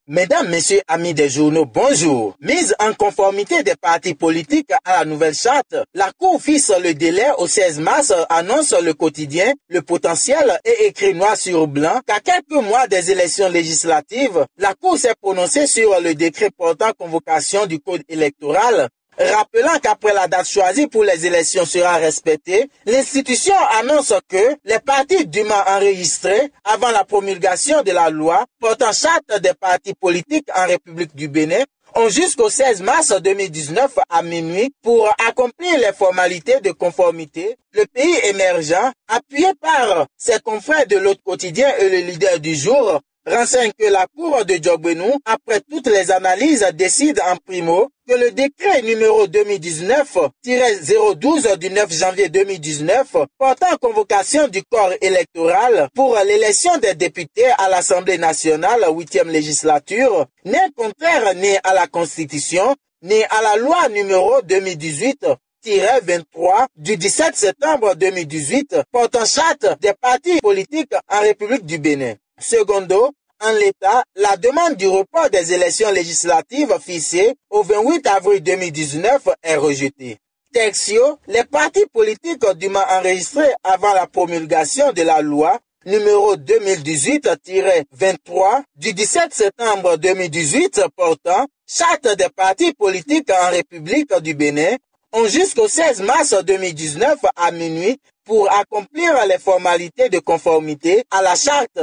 Mesdames, Messieurs, amis des journaux, bonjour. Mise en conformité des partis politiques à la nouvelle charte, la Cour fixe le délai au 16 mars, annonce le quotidien. Le potentiel est écrit noir sur blanc qu'à quelques mois des élections législatives, la Cour s'est prononcée sur le décret portant convocation du code électoral. Rappelant qu'après la date choisie pour les élections sera respectée, l'institution annonce que les partis dûment enregistrés avant la promulgation de la loi portant charte des partis politiques en République du Bénin ont jusqu'au 16 mars 2019 à minuit pour accomplir les formalités de conformité. Le pays émergent, appuyé par ses confrères de l'autre quotidien et le leader du jour, renseigne que la Cour de Diogbenou, après toutes les analyses, décide en primo que le décret numéro 2019-012 du 9 janvier 2019 portant convocation du corps électoral pour l'élection des députés à l'Assemblée nationale 8e législature n'est contraire ni à la Constitution ni à la loi numéro 2018-23 du 17 septembre 2018 portant charte des partis politiques en République du Bénin. Secondo, en l'état, la demande du report des élections législatives fixée au 28 avril 2019 est rejetée. Tertio, les partis politiques dûment enregistrés avant la promulgation de la loi numéro 2018-23 du 17 septembre 2018 portant charte des partis politiques en République du Bénin ont jusqu'au 16 mars 2019 à minuit pour accomplir les formalités de conformité à la charte.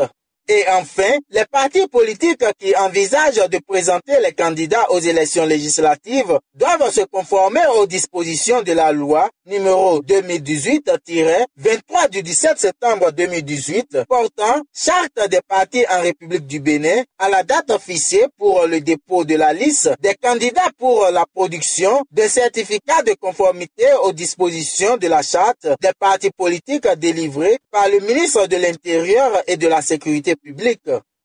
Et enfin, les partis politiques qui envisagent de présenter les candidats aux élections législatives doivent se conformer aux dispositions de la loi numéro 2018-23 du 17 septembre 2018 portant charte des partis en République du Bénin à la date fixée pour le dépôt de la liste des candidats pour la production de certificats de conformité aux dispositions de la charte des partis politiques délivrés par le ministre de l'Intérieur et de la Sécurité public.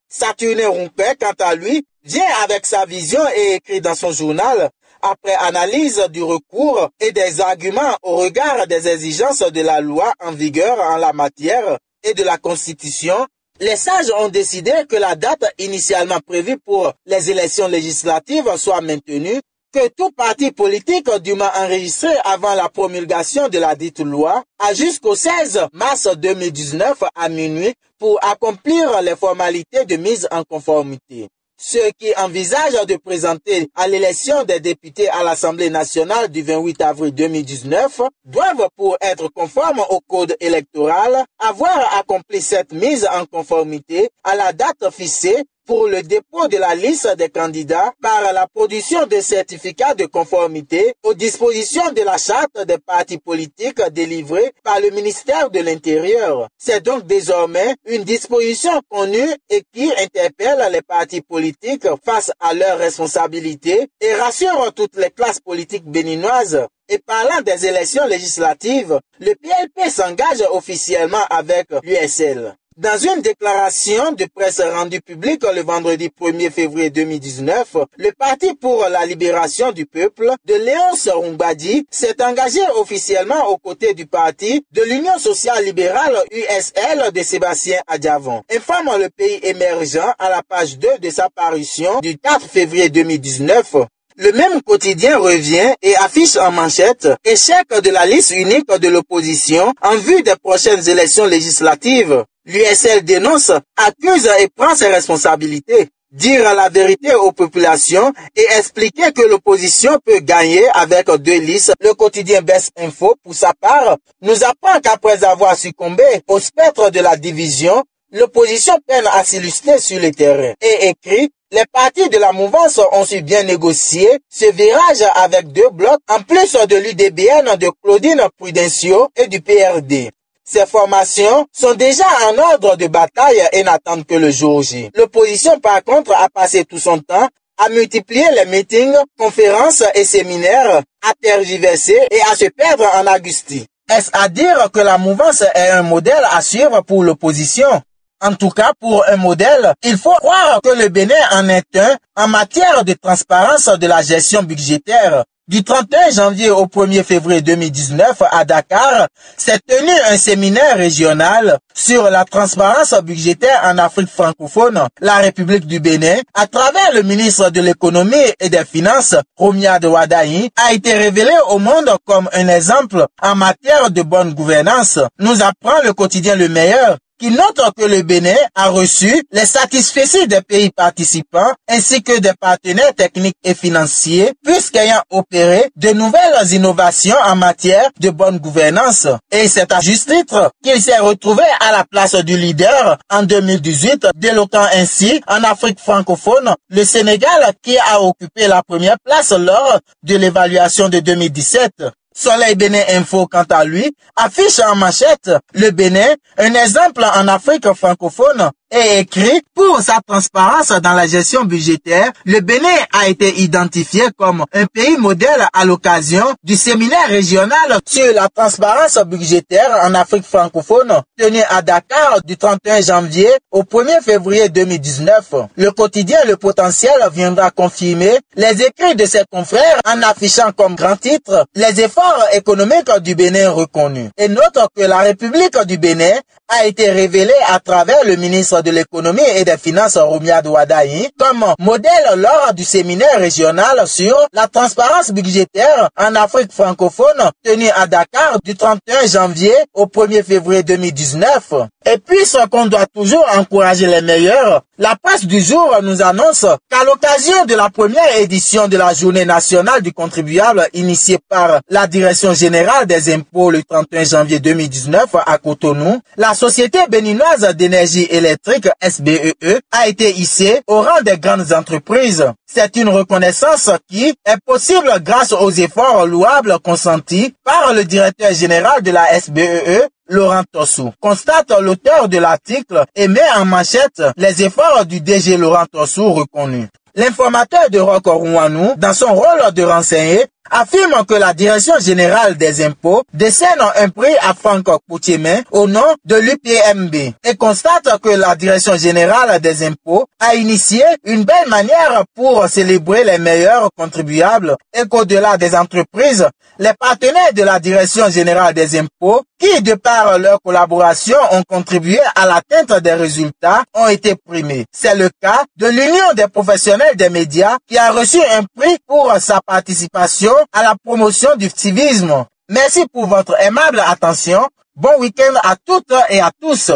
Saturnin Rumpert, quant à lui, vient avec sa vision et écrit dans son journal, après analyse du recours et des arguments au regard des exigences de la loi en vigueur en la matière et de la Constitution, les sages ont décidé que la date initialement prévue pour les élections législatives soit maintenue, que tout parti politique dûment enregistré avant la promulgation de la dite loi a jusqu'au 16 mars 2019 à minuit pour accomplir les formalités de mise en conformité. Ceux qui envisagent de présenter à l'élection des députés à l'Assemblée nationale du 28 avril 2019 doivent, pour être conformes au code électoral, avoir accompli cette mise en conformité à la date fixée pour le dépôt de la liste des candidats par la production de certificats de conformité aux dispositions de la charte des partis politiques délivrée par le ministère de l'Intérieur. C'est donc désormais une disposition connue et qui interpelle les partis politiques face à leurs responsabilités et rassure toutes les classes politiques béninoises. Et parlant des élections législatives, le PLP s'engage officiellement avec l'USL. Dans une déclaration de presse rendue publique le vendredi 1er février 2019, le Parti pour la libération du peuple de Léonce Rumbadi s'est engagé officiellement aux côtés du parti de l'Union sociale libérale USL de Sébastien Adjavon. Informe le pays émergent à la page 2 de sa parution du 4 février 2019. Le même quotidien revient et affiche en manchette « Échec de la liste unique de l'opposition en vue des prochaines élections législatives ». L'USL dénonce, accuse et prend ses responsabilités. Dire la vérité aux populations et expliquer que l'opposition peut gagner avec 2 listes. Le quotidien Best Info, pour sa part, nous apprend qu'après avoir succombé au spectre de la division, l'opposition peine à s'illustrer sur le terrain. Et écrit, les partis de la mouvance ont su bien négocier ce virage avec 2 blocs, en plus de l'UDBN de Claudine Prudencio et du PRD. Ces formations sont déjà en ordre de bataille et n'attendent que le jour J. L'opposition, par contre, a passé tout son temps à multiplier les meetings, conférences et séminaires, à tergiverser et à se perdre en agustie. Est-ce à dire que la mouvance est un modèle à suivre pour l'opposition? En tout cas, pour un modèle, il faut croire que le Bénin en est un en matière de transparence de la gestion budgétaire. Du 31 janvier au 1er février 2019 à Dakar, s'est tenu un séminaire régional sur la transparence budgétaire en Afrique francophone, la République du Bénin, à travers le ministre de l'économie et des finances, Romiade Wadahi, a été révélé au monde comme un exemple en matière de bonne gouvernance. Nous apprend le quotidien Le Meilleur, qui note que le Bénin a reçu les satisfecits des pays participants ainsi que des partenaires techniques et financiers, puisqu'ayant opéré de nouvelles innovations en matière de bonne gouvernance. Et c'est à juste titre qu'il s'est retrouvé à la place du leader en 2018, déloquant ainsi en Afrique francophone le Sénégal qui a occupé la première place lors de l'évaluation de 2017. Soleil Bénin Info, quant à lui, affiche en manchette le Bénin, un exemple en Afrique francophone, et écrit pour sa transparence dans la gestion budgétaire. Le Bénin a été identifié comme un pays modèle à l'occasion du séminaire régional sur la transparence budgétaire en Afrique francophone tenu à Dakar du 31 janvier au 1er février 2019. Le quotidien Le Potentiel viendra confirmer les écrits de ses confrères en affichant comme grand titre les efforts économiques du Bénin reconnus. Et note que la République du Bénin a été révélée à travers le ministre de l'économie et des finances Romiade Wadahi comme modèle lors du séminaire régional sur la transparence budgétaire en Afrique francophone tenu à Dakar du 31 janvier au 1er février 2019. Et puisqu'on doit toujours encourager les meilleurs, la presse du jour nous annonce qu'à l'occasion de la première édition de la Journée nationale du contribuable initiée par la Direction générale des impôts le 31 janvier 2019 à Cotonou, la Société béninoise d'énergie électrique SBEE a été hissée au rang des grandes entreprises. C'est une reconnaissance qui est possible grâce aux efforts louables consentis par le directeur général de la SBEE, Laurent Tossou. Constate l'auteur de l'article et met en manchette les efforts du DG Laurent Tossou reconnus. L'informateur de Roch Rouanou, dans son rôle de renseigner, affirme que la Direction générale des impôts décerne un prix à Franck Poutiemin au nom de l'UPMB et constate que la Direction générale des impôts a initié une belle manière pour célébrer les meilleurs contribuables et qu'au-delà des entreprises, les partenaires de la Direction générale des impôts qui, de par leur collaboration, ont contribué à l'atteinte des résultats, ont été primés. C'est le cas de l'Union des professionnels des médias qui a reçu un prix pour sa participation à la promotion du civisme. Merci pour votre aimable attention. Bon week-end à toutes et à tous.